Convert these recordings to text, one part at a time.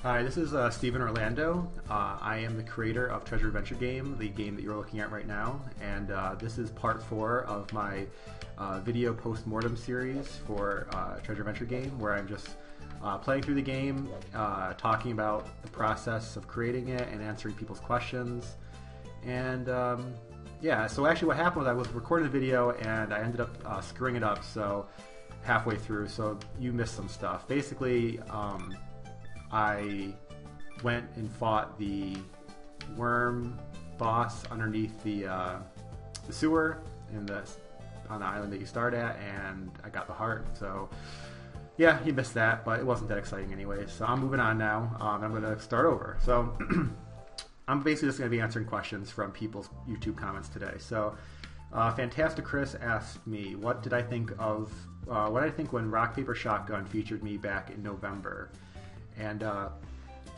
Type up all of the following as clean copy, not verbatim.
Hi, this is Steven Orlando. I am the creator of Treasure Adventure Game, the game that you're looking at right now, and this is part 4 of my video Post-Mortem series for Treasure Adventure Game, where I'm just playing through the game, talking about the process of creating it and answering people's questions. And yeah, so actually what happened was I was recording the video and I ended up screwing it up so halfway through, so you missed some stuff. Basically, I went and fought the worm boss underneath the sewer on the island that you start at, and I got the heart. So yeah, you missed that, but it wasn't that exciting anyway. So I'm moving on now. I'm going to start over. So I'm basically just going to be answering questions from people's YouTube comments today. So Fantastic Chris asked me, what did I think of what I think when Rock Paper Shotgun featured me back in November. And that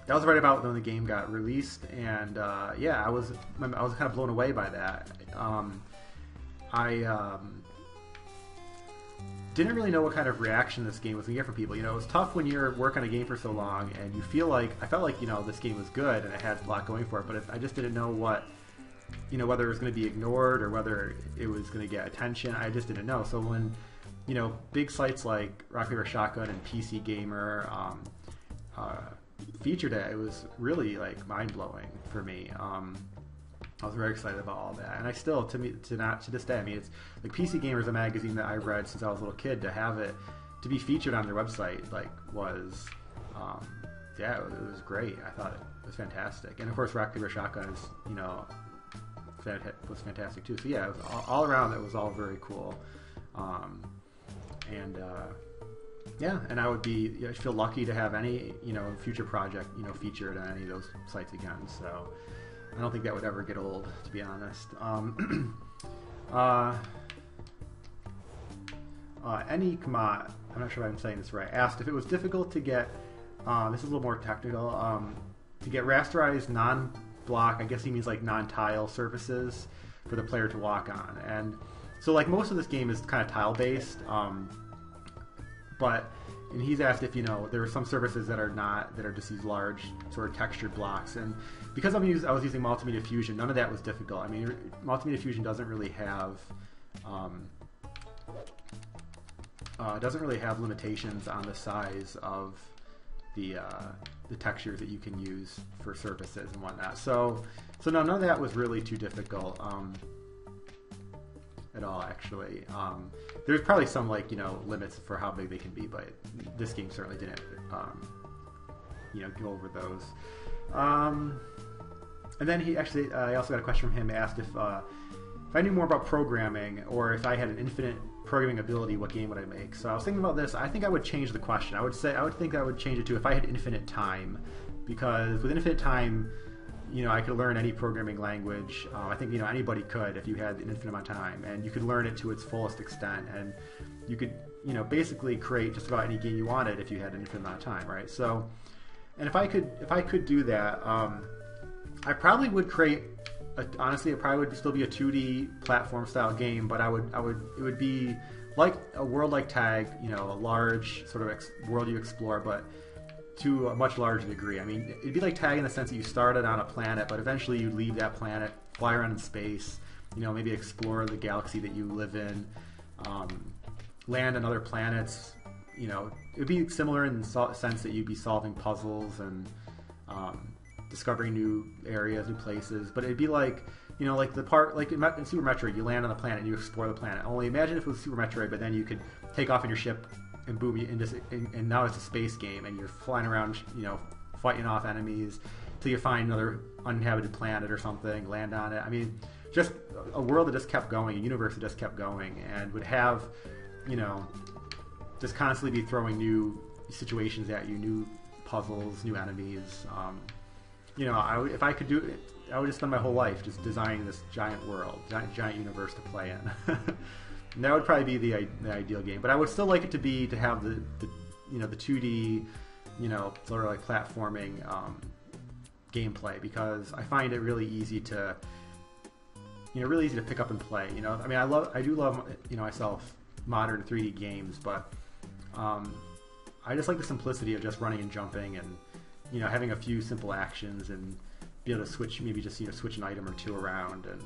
was right about when the game got released, and yeah, I was kind of blown away by that. I didn't really know what kind of reaction this game was going to get from people. You know, it was tough when you're working on a game for so long, and you feel like I felt like this game was good and it had a lot going for it, but I just didn't know what whether it was going to be ignored or whether it was going to get attention. I just didn't know. So when big sites like Rock Paper Shotgun and PC Gamer featured it, it was really like mind-blowing for me. I was very excited about all that, and I still, to this day, I mean, it's like PC Gamer is a magazine that I've read since I was a little kid. To have it to be featured on their website was yeah, it was great. I thought it was fantastic, and of course Rock Paper Shotgun is was fantastic too. So yeah, it was all around, it was all very cool. Yeah, and I would I feel lucky to have any future project featured on any of those sites again. So I don't think that would ever get old, to be honest. Enigma, I'm not sure if I'm saying this right, asked if it was difficult to get, this is a little more technical, to get rasterized non-block, I guess he means like non-tile surfaces for the player to walk on. And so like most of this game is kind of tile-based, and he's asked if there are some surfaces that are just these large sort of textured blocks, and because I was using Multimedia Fusion, none of that was difficult. I mean, Multimedia Fusion doesn't really have limitations on the size of the textures that you can use for surfaces and whatnot. So none of that was really too difficult. At all, actually. There's probably some limits for how big they can be, but this game certainly didn't go over those. And then I also got a question from him, asked if I knew more about programming, or if I had an infinite programming ability, what game would I make? So I was thinking about this. I think I would change the question. I would change it to if I had infinite time, because with infinite time, I could learn any programming language. I think anybody could if you had an infinite amount of time, and you could learn it to its fullest extent, and you could basically create just about any game you wanted if you had an infinite amount of time, right? So, and if I could do that, I probably would create. Honestly, it probably would still be a 2D platform style game, but it would be like a world like Tag, a large sort of world you explore, but to a much larger degree. I mean, it'd be like Tag in the sense that you started on a planet, but eventually you leave that planet, fly around in space, maybe explore the galaxy that you live in, land on other planets. It would be similar in the sense that you'd be solving puzzles and discovering new areas, new places. But it'd be like, like the part, like in Super Metroid, you land on the planet and you explore the planet. Only imagine if it was Super Metroid, but then you could take off in your ship and boom, and now it's a space game, and you're flying around, fighting off enemies till you find another uninhabited planet or something, land on it. I mean, just a world that just kept going, a universe that just kept going, and would have, just constantly be throwing new situations at you, new puzzles, new enemies. If I could do it, I would just spend my whole life just designing this giant world, giant universe to play in. And that would probably be the ideal game, but I would still like it to have the 2D, sort of like platforming gameplay, because I find it really easy to pick up and play. I mean, I do love myself modern 3D games, but I just like the simplicity of just running and jumping and having a few simple actions and be able to switch, maybe just switch an item or two around. And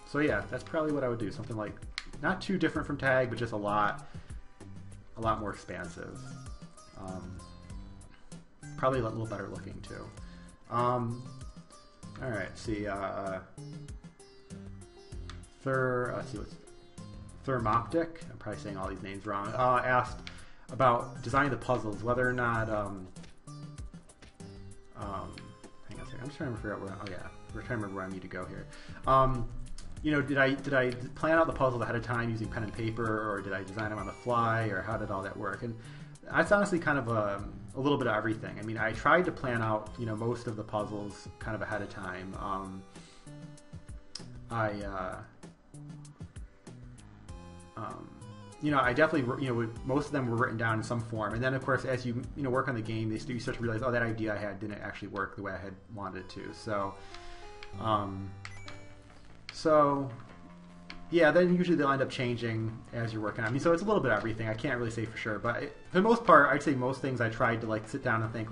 so yeah, that's probably what I would do. Something like not too different from tag, but just a lot more expansive. Probably a little better looking too. All right, let's see. Let's see what's Thermoptic. I'm probably saying all these names wrong. Asked about designing the puzzles, whether or not. Hang on a second. I'm just trying to figure out where. Oh yeah, we're trying to remember where I need to go here. Did I plan out the puzzles ahead of time using pen and paper, or did I design them on the fly, or how did all that work? And that's honestly kind of a little bit of everything. I mean, I tried to plan out most of the puzzles kind of ahead of time. I definitely, most of them were written down in some form, and then of course as you work on the game, you start to realize, oh, that idea I had didn't actually work the way I had wanted it to. So yeah, then usually they'll end up changing as you're working on. I mean, so it's a little bit of everything. I can't really say for sure, but for the most part, I'd say most things I tried to sit down and think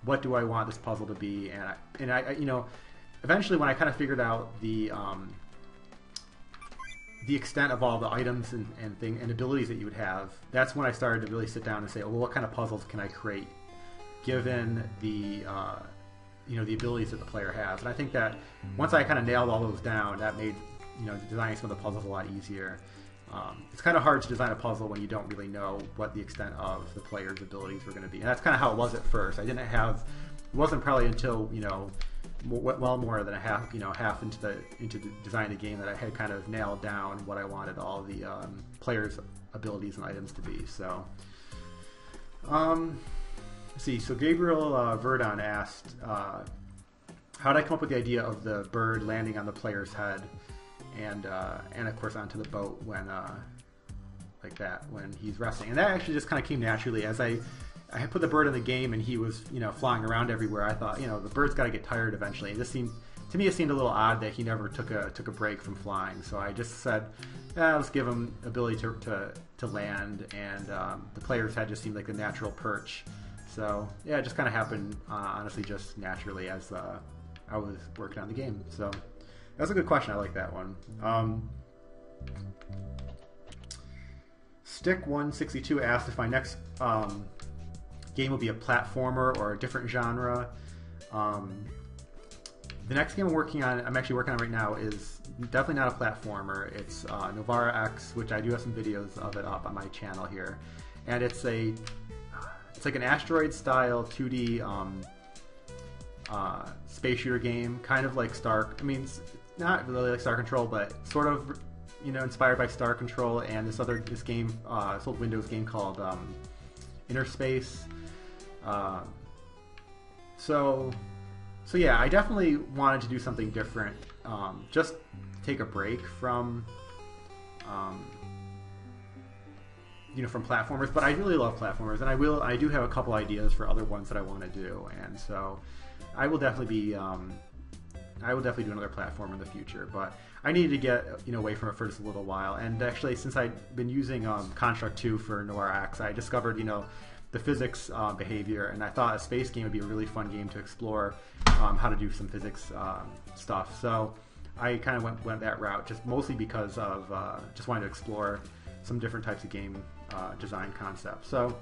what do I want this puzzle to be, and I eventually when I kind of figured out the extent of all the items and abilities that you would have, that's when I started to really sit down and say, well, what kind of puzzles can I create given the the abilities that the player has. And I think that once I kind of nailed all those down, that made designing some of the puzzles a lot easier. It's kind of hard to design a puzzle when you don't really know what the extent of the player's abilities were going to be, and that's kind of how it was at first. It wasn't probably until well more than half into the design of the game that I had kind of nailed down what I wanted all the players' abilities and items to be. So let's see. So Gabriel Verdon asked, how did I come up with the idea of the bird landing on the player's head and of course onto the boat when like that when he's resting? And that actually just kind of came naturally as I had put the bird in the game and he was flying around everywhere. I thought the bird's got to get tired eventually. It seemed a little odd that he never took a break from flying. So I just said, let's give him ability to land, and the player's head just seemed like the natural perch. So yeah, it just kind of happened honestly just naturally as I was working on the game. So that's a good question. I like that one. Stick162 asked if my next game will be a platformer or a different genre. The next game I'm actually working on right now is definitely not a platformer. It's Novara X, which I do have some videos of it up on my channel here, and it's like an asteroid-style 2D space shooter game, kind of like Star. I mean, it's not really like Star Control, but sort of inspired by Star Control and this old Windows game called Inner Space. So yeah, I definitely wanted to do something different. Just take a break from from platformers, but I really love platformers, and I do have a couple ideas for other ones that I want to do, and so I will definitely be do another platformer in the future. But I needed to get away from it for just a little while, and actually since I've been using Construct 2 for Noir X, I discovered the physics behavior, and I thought a space game would be a really fun game to explore how to do some physics stuff. So I kind of went that route, just mostly because of just wanting to explore some different types of game design concepts. So,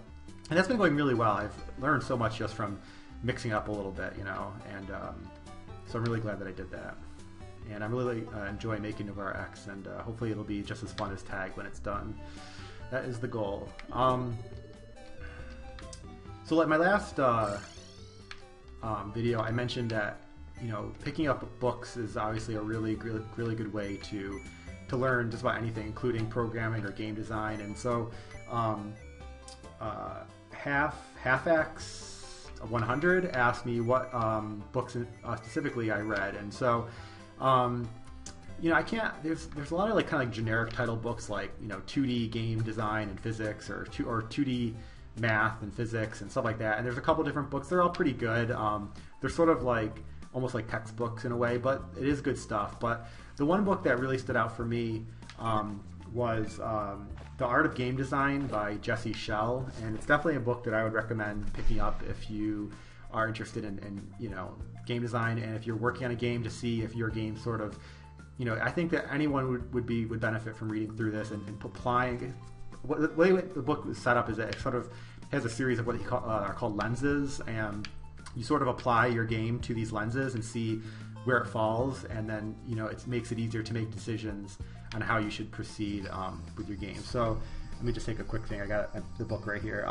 and that's been going really well. I've learned so much just from mixing up a little bit, and so I'm really glad that I did that. And I really enjoy making Novara X, and hopefully it'll be just as fun as Tag when it's done. That is the goal. So like my last video, I mentioned that picking up books is obviously a really good way to learn just about anything, including programming or game design. And so Half-X 100 asked me what books specifically I read, and so I can't. There's a lot of kind of generic title books like 2D game design and physics, or 2D math and physics and stuff like that. And there's a couple different books. They're all pretty good. They're sort of almost like textbooks in a way, but it is good stuff. But the one book that really stood out for me was The Art of Game Design by Jesse Schell, and it's definitely a book that I would recommend picking up if you are interested in you know, game design, and if you're working on a game, to see if your game sort of, you know, I think that anyone would benefit from reading through this and applying. The way the book is set up is that it sort of has a series of what are called lenses, and you sort of apply your game to these lenses and see where it falls, and then, you know, it makes it easier to make decisions on how you should proceed with your game. So let me just take a quick thing. I got the book right here.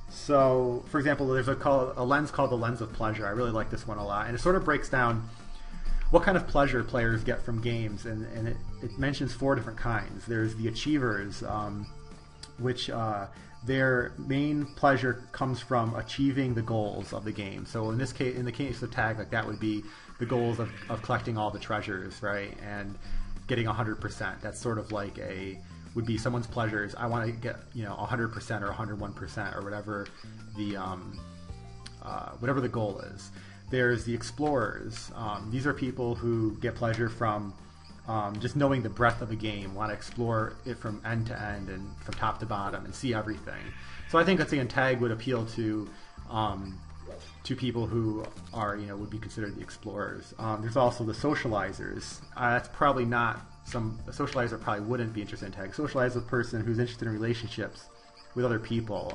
So, for example, there's a lens called the lens of pleasure. I really like this one a lot, and it sort of breaks down what kind of pleasure players get from games, and it mentions 4 different kinds. There's the achievers, which their main pleasure comes from achieving the goals of the game. So in this case, in the case of Tag, like, that would be the goals of collecting all the treasures, right, and getting 100%. That's sort of like would be someone's pleasures. I want to get, you know, 100% or 101% or whatever the goal is. There's the explorers. These are people who get pleasure from just knowing the breadth of a game, want to explore it from end to end and from top to bottom and see everything. So I think that Tag would appeal to people who are, you know, would be considered the explorers. There's also the socializers. That's probably not a socializer probably wouldn't be interested in Tag. Socializer is a person who's interested in relationships with other people.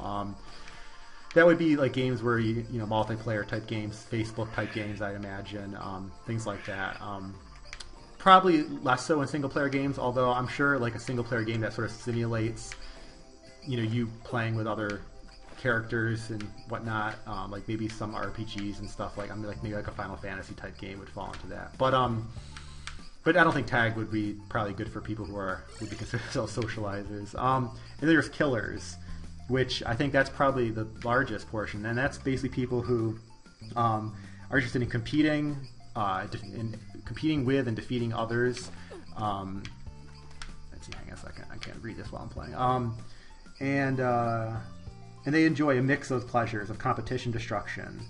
That would be like games where you know, multiplayer type games, Facebook type games, I'd imagine, things like that. Probably less so in single player games, although I'm sure like a single player game that sort of simulates, you know, you playing with other characters and whatnot, like maybe some RPGs and stuff, like maybe like a Final Fantasy type game would fall into that. But I don't think Tag would be probably good for people who would be considered socializers. And there's killers, which I think that's probably the largest portion, and that's basically people who are interested in competing with and defeating others. Let's see, hang on a second. I can't read this while I'm playing. And they enjoy a mix of pleasures of competition, destruction.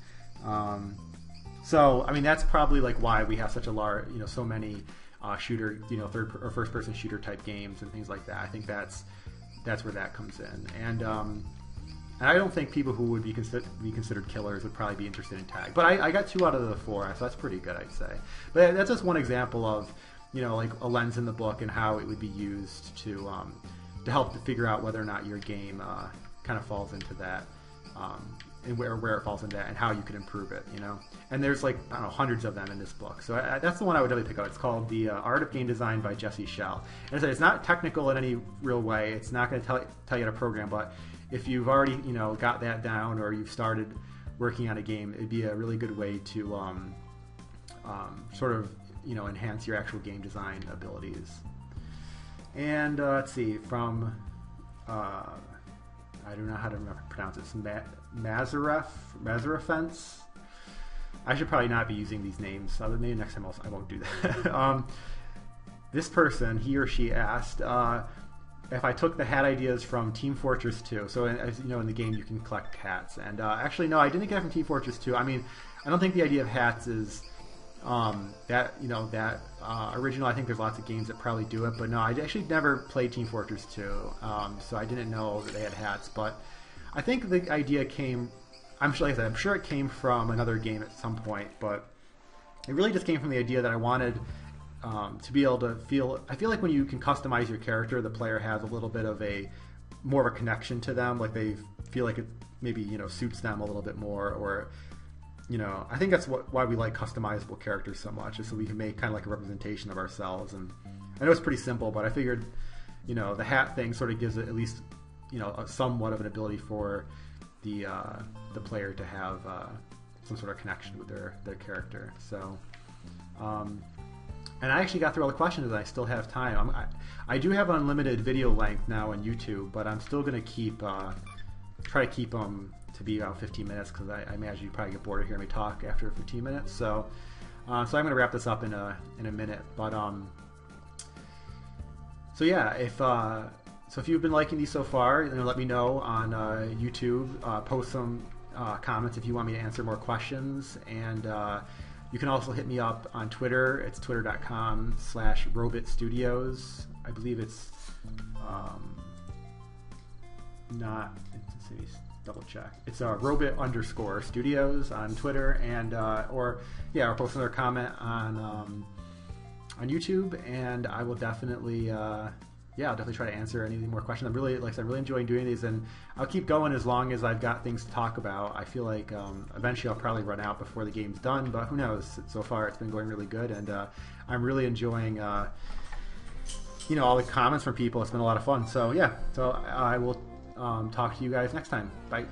So I mean, that's probably like why we have such a large, you know, so many shooter, you know, third or first person shooter type games and things like that. I think that's where that comes in. And I don't think people who would be considered killers would probably be interested in Tag. But I got 2 out of the 4, so that's pretty good, I'd say. But that's just one example of, you know, like a lens in the book and how it would be used to help to figure out whether or not your game kind of falls into that, and where it falls into that, and how you can improve it, you know. And there's like, I don't know, hundreds of them in this book. So that's the one I would really pick out. It's called The Art of Game Design by Jesse Schell. And I said, it's not technical in any real way. It's not going to tell you how to program, but if you've already, you know, got that down, or you've started working on a game, it'd be a really good way to sort of, you know, enhance your actual game design abilities. And let's see, from I don't know how to pronounce it. Mazarefence. I should probably not be using these names. Maybe next time I won't do that. This person, he or she asked if I took the hat ideas from Team Fortress 2. So, as you know, in the game you can collect hats. And actually, no, I didn't get it from Team Fortress 2. I mean, I don't think the idea of hats is that, you know, that original. I think there's lots of games that probably do it, but no, I actually never played Team Fortress 2, so I didn't know that they had hats. But I think the idea came, I'm sure, like I said, I'm sure it came from another game at some point, but it really just came from the idea that I wanted to be able to I feel like when you can customize your character, the player has a little bit of more of a connection to them, like they feel like it maybe, you know, suits them a little bit more, or, you know, I think that's why we like customizable characters so much, is so we can make kind of like a representation of ourselves. And I know it's pretty simple, but I figured, you know, the hat thing sort of gives it at least, you know, somewhat of an ability for the player to have some sort of connection with their character. So, and I actually got through all the questions, and I still have time. I do have unlimited video length now on YouTube, but I'm still going to try to keep them to be about 15 minutes, because I imagine you probably get bored of hearing me talk after 15 minutes. So, so I'm going to wrap this up in a minute. But so yeah, if you've been liking these so far, then let me know on YouTube. Post some comments if you want me to answer more questions, and you can also hit me up on Twitter. It's twitter.com/robitstudios. I believe it's not. Let's see. double check. It's Robit_Studios on Twitter, and or post another comment on YouTube, and I will definitely I'll definitely try to answer any more questions. I'm really enjoying doing these, and I'll keep going as long as I've got things to talk about. I feel like eventually I'll probably run out before the game's done, but who knows? So far it's been going really good, and I'm really enjoying all the comments from people. It's been a lot of fun. So I will talk to you guys next time. Bye.